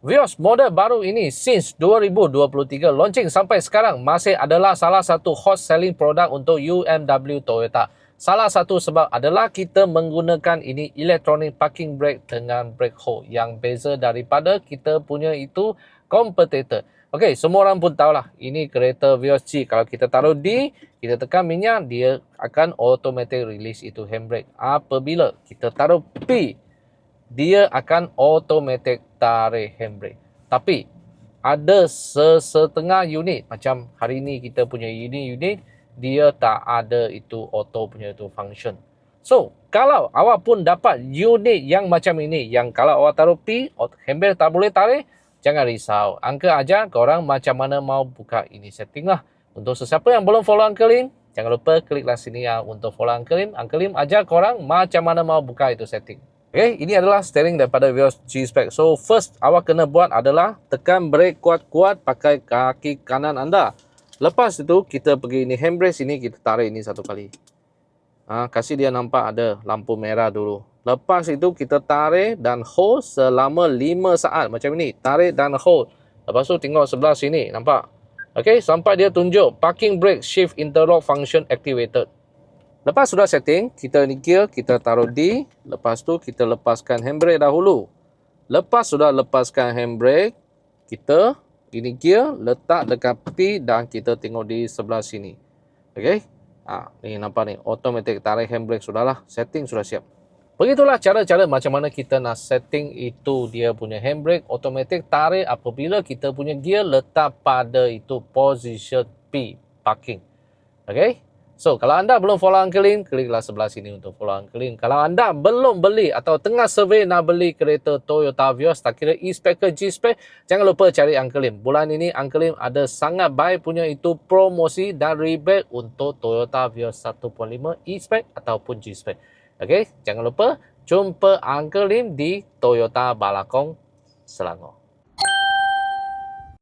Vios model baru ini since 2023 launching sampai sekarang masih adalah salah satu hot selling produk untuk UMW Toyota. Salah satu sebab adalah kita menggunakan ini electronic parking brake dengan brake hold yang beza daripada kita punya itu competitor. Okey, semua orang pun tahulah ini kereta Vios G. Kalau kita taruh D, kita tekan minyak, dia akan automatic release itu handbrake. Apabila kita taruh P, dia akan automatic tarik handbrake. Tapi ada setengah unit macam hari ni kita punya unit dia tak ada itu auto punya itu function. So, kalau awak pun dapat unit yang macam ini, yang kalau awak taruh P, handbrake tak boleh tarik, jangan risau. Angka aja korang macam mana mau buka ini setting lah. Untuk sesiapa yang belum follow Uncle Lim, jangan lupa kliklah sini ya untuk follow Uncle Lim. Uncle Lim ajar korang macam mana mau buka itu setting. Okay, ini adalah steering daripada Vios G-Spec. So, first awak kena buat adalah tekan brake kuat-kuat pakai kaki kanan anda. Lepas itu, kita pergi ini handbrake sini, kita tarik ini satu kali. Kasih dia nampak ada lampu merah dulu. Lepas itu, kita tarik dan hold selama 5 saat. Macam ini, tarik dan hold. Lepas tu, tengok sebelah sini, nampak? Okay, sampai dia tunjuk parking brake shift interlock function activated. Lepas sudah setting, kita ni gear, kita taruh D. Lepas tu kita lepaskan handbrake dahulu. Lepas sudah lepaskan handbrake, kita ini gear letak dekat P dan kita tengok di sebelah sini. Okey. Ni nampak ni, automatic tarik handbrake sudahlah, setting sudah siap. Begitulah cara-cara macam mana kita nak setting itu dia punya handbrake automatic tarik apabila kita punya gear letak pada itu position P, parking. Okey. So, kalau anda belum follow Uncle Lim, kliklah sebelah sini untuk follow Uncle Lim. Kalau anda belum beli atau tengah survey nak beli kereta Toyota Vios, tak kira E-Spec ke G-Spec, jangan lupa cari Uncle Lim. Bulan ini Uncle Lim ada sangat baik punya itu promosi dan rebate untuk Toyota Vios 1.5 E-Spec ataupun G-Spec. Okey, jangan lupa jumpa Uncle Lim di Toyota Balakong, Selangor.